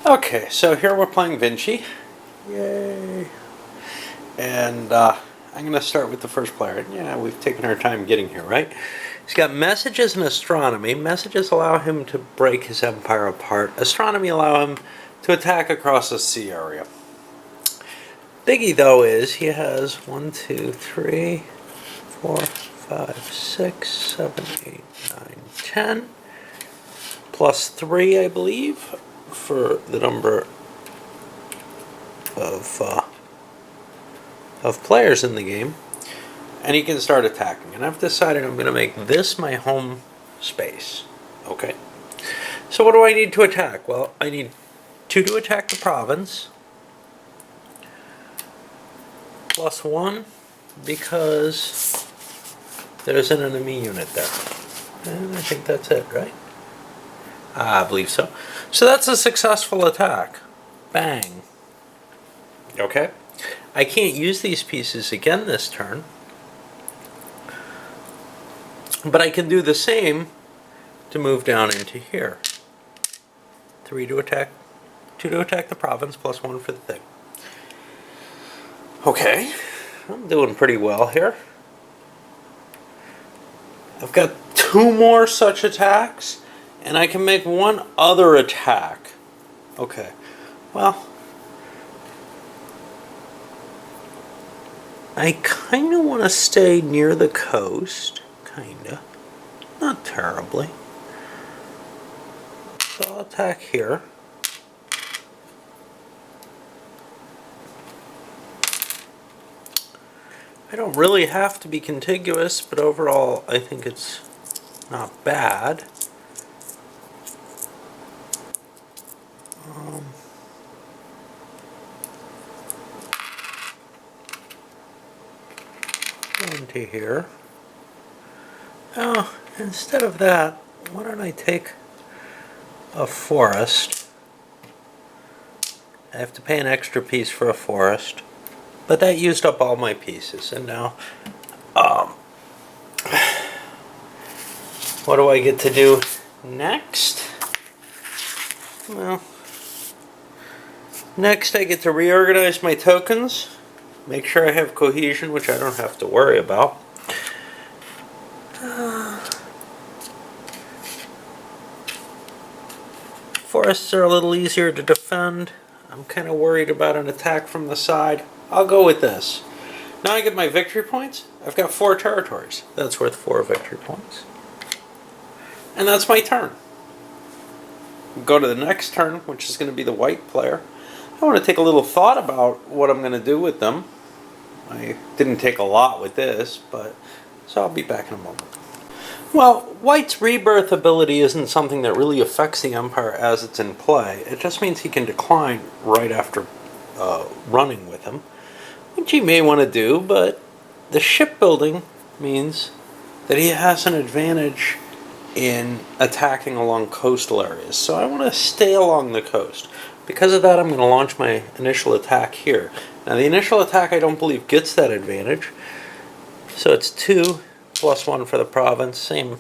Okay, so here we're playing Vinci. Yay! And I'm going to start with the first player. Yeah, we've taken our time getting here, right? He's got messages and astronomy. Messages allow him to break his empire apart. Astronomy allow him to attack across a sea area. Biggie, though, is he has 1, 2, 3, 4, 5, 6, 7, 8, 9, 10. Plus 3, I believe, for the number of players in the game, and he can start attacking. And I've decided I'm going to make this my home space. Okay. So what do I need to attack? Well, I need 2 to attack the province, plus 1 because there's an enemy unit there. And I think that's it, right? I believe so. So that's a successful attack. Bang. Okay. I can't use these pieces again this turn, but I can do the same to move down into here. 3 to attack, 2 to attack the province, plus 1 for the thing. Okay, I'm doing pretty well here. I've got 2 more such attacks, and I can make 1 other attack. Okay, well, I kind of want to stay near the coast, kind of, not terribly. So I'll attack here. I don't really have to be contiguous, but overall I think it's not bad. Into here. Oh, instead of that, why don't I take a forest? I have to pay an extra piece for a forest, but that used up all my pieces, and now what do I get to do next? Well, next I get to reorganize my tokens, make sure I have cohesion, which I don't have to worry about. Forests are a little easier to defend. I'm kind of worried about an attack from the side. I'll go with this. Now I get my victory points. I've got 4 territories. That's worth 4 victory points. And that's my turn. Go to the next turn, which is going to be the white player. I want to take a little thought about what I'm going to do with them. I didn't take a lot with this, but so I'll be back in a moment. Well, white's rebirth ability isn't something that really affects the empire as it's in play. It just means he can decline right after running with him, which he may want to do, but the shipbuilding means that he has an advantage in attacking along coastal areas. So I want to stay along the coast. Because of that, I'm going to launch my initial attack here. Now the initial attack I don't believe gets that advantage. So it's 2 plus 1 for the province, same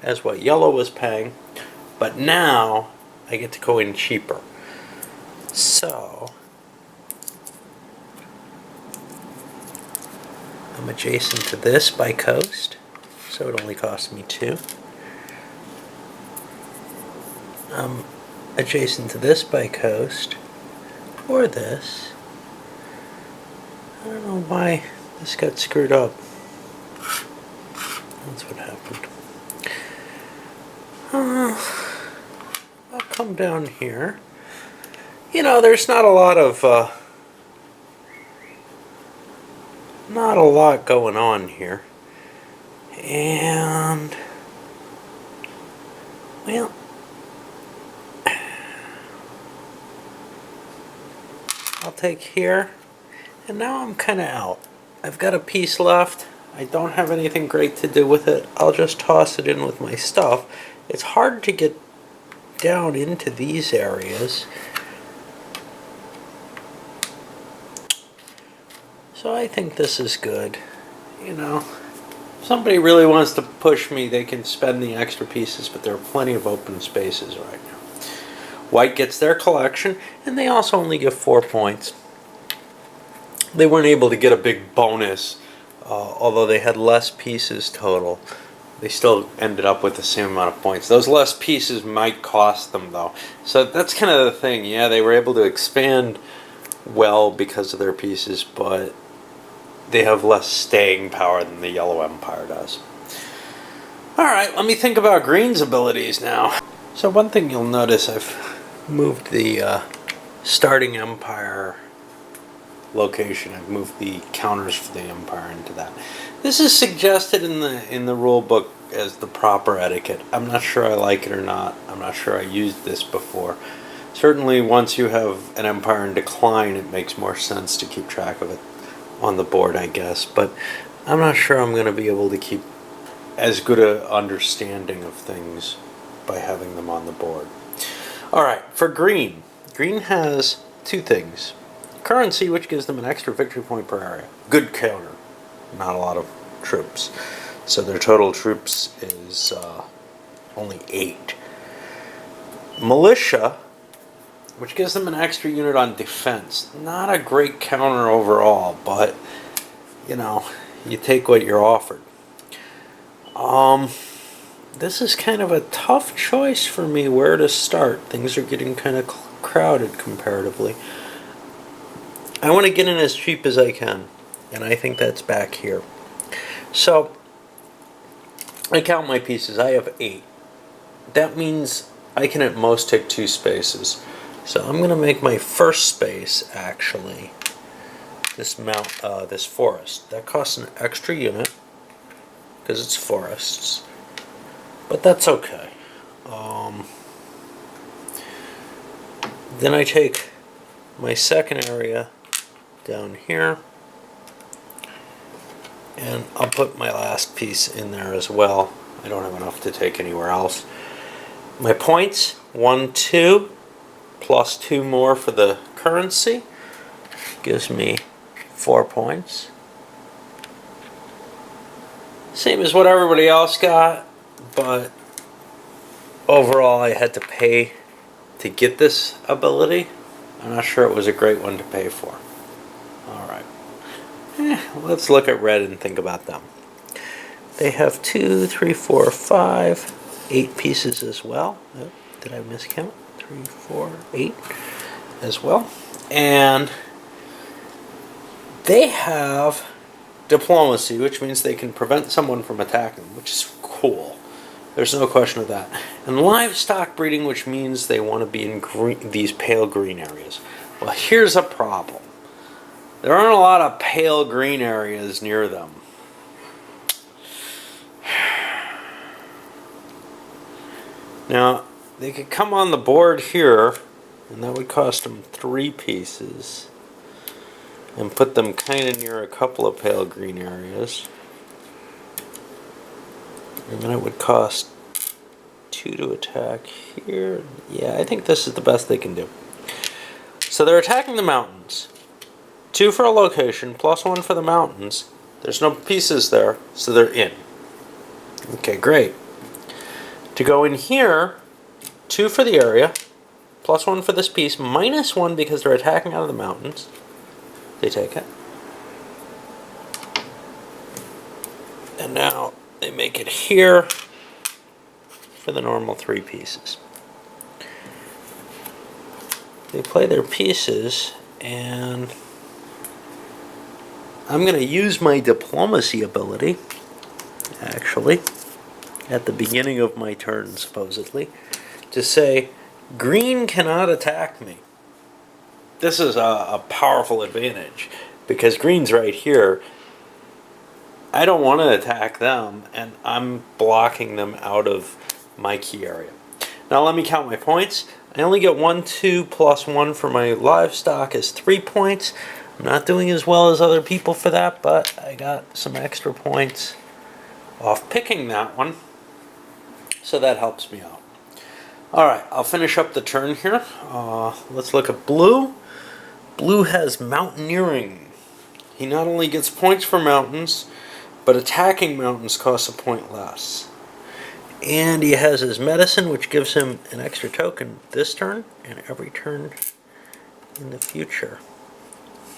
as what yellow was paying. But now I get to go in cheaper. So I'm adjacent to this by coast. So it only costs me 2. I'm adjacent to this by coast, or this. I don't know why this got screwed up. That's what happened. I'll come down here. You know, there's not a lot going on here. And, well, I'll take here, and now I'm kind of out. I've got a piece left. I don't have anything great to do with it. I'll just toss it in with my stuff. It's hard to get down into these areas. So I think this is good. You know, if somebody really wants to push me, they can spend the extra pieces, but there are plenty of open spaces right now. White gets their collection, and they also only get 4 points. They weren't able to get a big bonus, although they had less pieces total. They still ended up with the same amount of points. Those less pieces might cost them, though. So that's kind of the thing. Yeah, they were able to expand well because of their pieces, but they have less staying power than the Yellow Empire does. Alright, let me think about Green's abilities now. So one thing you'll notice, I've moved the starting Empire location. I've moved the counters for the Empire into that. This is suggested in the rule book as the proper etiquette. I'm not sure I like it or not. I'm not sure I used this before. Certainly once you have an Empire in decline, it makes more sense to keep track of it on the board, I guess. But I'm not sure I'm going to be able to keep as good an understanding of things by having them on the board. Alright, for Green. Green has two things. Currency, which gives them an extra victory point per area. Good counter. Not a lot of troops. So their total troops is only 8. Militia, which gives them an extra unit on defense. Not a great counter overall, but, you know, you take what you're offered. This is kind of a tough choice for me where to start. Things are getting kind of crowded comparatively. I want to get in as cheap as I can, and I think that's back here. So, I count my pieces. I have 8. That means I can at most take 2 spaces. So I'm going to make my first space, actually, this forest. That costs an extra unit, because it's forests. But that's okay. Then I take my second area down here, and I'll put my last piece in there as well. I don't have enough to take anywhere else. My points, 1, 2, plus 2 more for the currency, gives me 4 points. Same as what everybody else got, but overall I had to pay to get this ability. I'm not sure it was a great one to pay for. Alright. Let's look at red and think about them. They have 2, 3, 4, 5, 8 pieces as well. Oh, did I miscount? 3, 4, 8 as well. And they have diplomacy, which means they can prevent someone from attacking, which is cool. There's no question of that. And livestock breeding, which means they want to be in these pale green areas. Well, here's a problem. There aren't a lot of pale green areas near them. Now, they could come on the board here, and that would cost them 3 pieces, and put them kind of near a couple of pale green areas. And then it would cost 2 to attack here. Yeah, I think this is the best they can do. So they're attacking the mountains. 2 for a location, plus 1 for the mountains. There's no pieces there, so they're in. Okay, great. To go in here, 2 for the area, plus 1 for this piece, minus 1 because they're attacking out of the mountains. They take it. And now they make it here for the normal 3 pieces. They play their pieces, and I'm going to use my diplomacy ability, actually, at the beginning of my turn, supposedly, to say, green cannot attack me. This is a powerful advantage, because green's right here. I don't want to attack them, and I'm blocking them out of my key area. Now let me count my points. I only get 1, 2, plus 1 for my livestock is 3 points. I'm not doing as well as other people for that, but I got some extra points off picking that one, so that helps me out. Alright, I'll finish up the turn here. Let's look at blue. Blue has mountaineering. He not only gets points for mountains, but attacking mountains costs a point less. And he has his medicine, which gives him an extra token this turn and every turn in the future.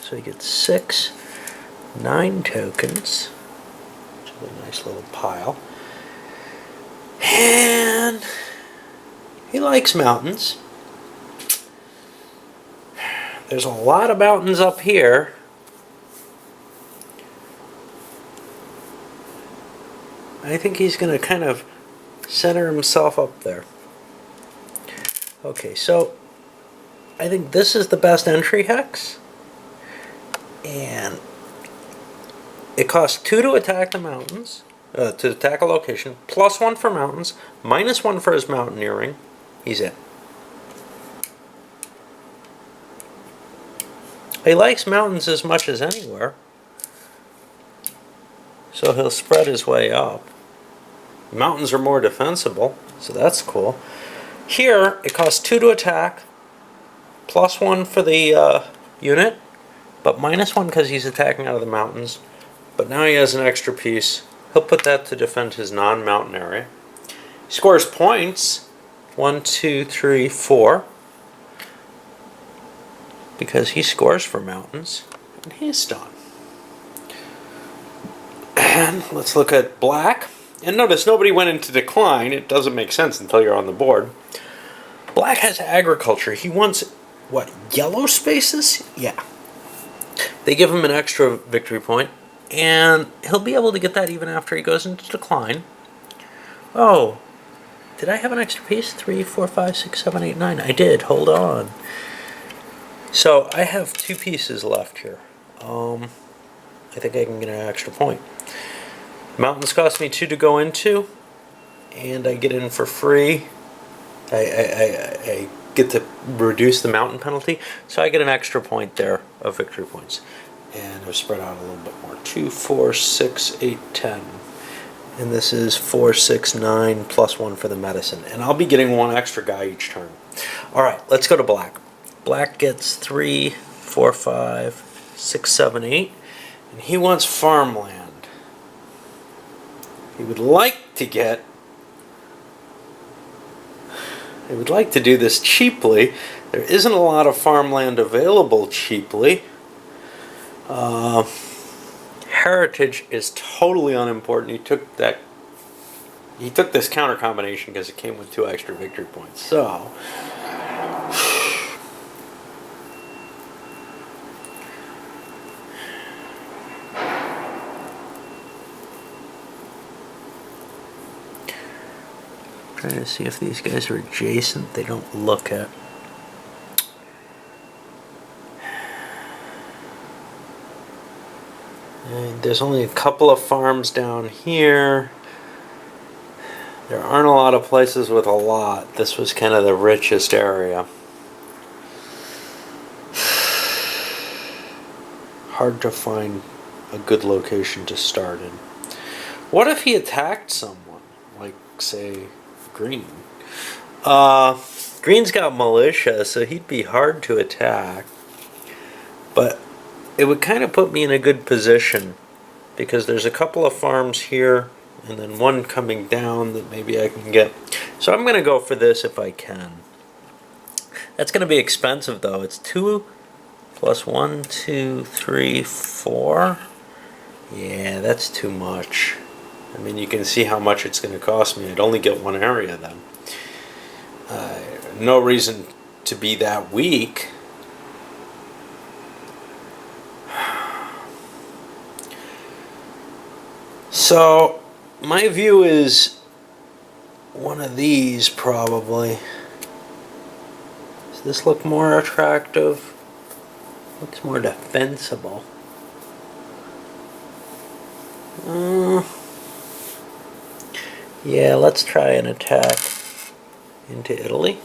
So he gets 6, 9 tokens, which is a nice little pile. And he likes mountains. There's a lot of mountains up here. I think he's going to kind of center himself up there. Okay, so I think this is the best entry hex. And it costs 2 to attack the mountains, to attack a location, +1 for mountains, -1 for his mountaineering. He's in. He likes mountains as much as anywhere, so he'll spread his way up. Mountains are more defensible, so that's cool. Here, it costs 2 to attack, +1 for the unit, but -1 because he's attacking out of the mountains. But now he has an extra piece. He'll put that to defend his non-mountain area. He scores points, 1, 2, 3, 4. Because he scores for mountains, and he's done. And let's look at black. And notice nobody went into decline. It doesn't make sense until you're on the board. Black has agriculture. He wants, what, yellow spaces? Yeah. They give him an extra victory point, and he'll be able to get that even after he goes into decline. Oh, did I have an extra piece? 3, 4, 5, 6, 7, 8, 9. I did. Hold on. So I have 2 pieces left here. I think I can get an extra point. Mountains cost me 2 to go into, and I get in for free. I get to reduce the mountain penalty, so I get an extra point there of victory points. And I've spread out a little bit more. 2, 4, 6, 8, 10. And this is 4, 6, 9, +1 for the medicine. And I'll be getting 1 extra guy each turn. Alright, let's go to black. Black gets 3, 4, 5, 6, 7, 8, and he wants farmland. He would like to do this cheaply. There isn't a lot of farmland available cheaply. Heritage is totally unimportant. He took this counter combination because it came with 2 extra victory points. So trying to see if these guys are adjacent. They don't look at. And there's only a couple of farms down here. There aren't a lot of places with a lot. This was kind of the richest area. Hard to find a good location to start in. What if he attacked someone? Like, say, green. Green's got militia, so he'd be hard to attack. But it would kind of put me in a good position, because there's a couple of farms here, and then 1 coming down that maybe I can get. So I'm going to go for this if I can. That's going to be expensive, though. It's 2 + 1, 2, 3, 4. Yeah, that's too much. I mean, you can see how much it's going to cost me. I'd only get 1 area then. No reason to be that weak. So, my view is one of these probably. Does this look more attractive? Looks more defensible. Yeah, let's try an attack into Italy.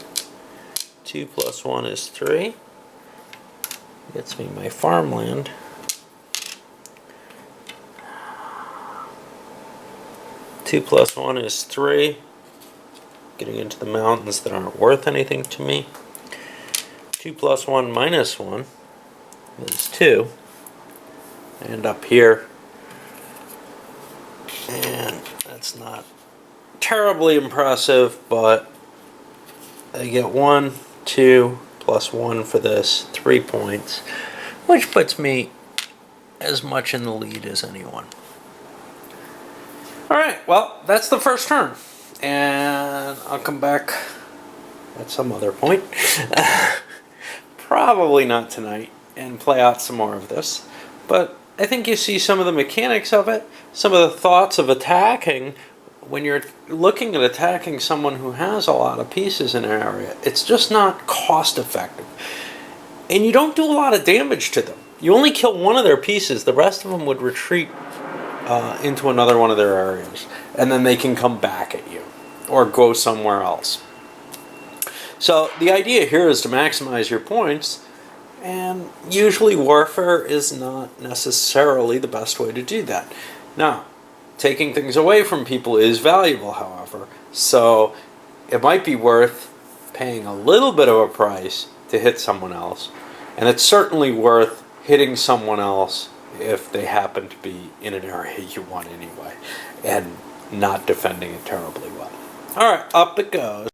2 + 1 is 3. Gets me my farmland. 2 + 1 is 3. Getting into the mountains that aren't worth anything to me. 2 + 1 - 1 is 2. And up here. And that's not terribly impressive, but I get 1, 2, plus 1 for this, 3 points, which puts me as much in the lead as anyone. Alright, well, that's the first turn. And I'll come back at some other point. Probably not tonight, and play out some more of this. But I think you see some of the mechanics of it, some of the thoughts of attacking. When you're looking at attacking someone who has a lot of pieces in an area, it's just not cost effective. And you don't do a lot of damage to them. You only kill one of their pieces, the rest of them would retreat into another one of their areas. And then they can come back at you, or go somewhere else. So the idea here is to maximize your points, and usually warfare is not necessarily the best way to do that. Now, taking things away from people is valuable, however, so it might be worth paying a little bit of a price to hit someone else, and it's certainly worth hitting someone else if they happen to be in an area you want anyway, and not defending it terribly well. Alright, up it goes.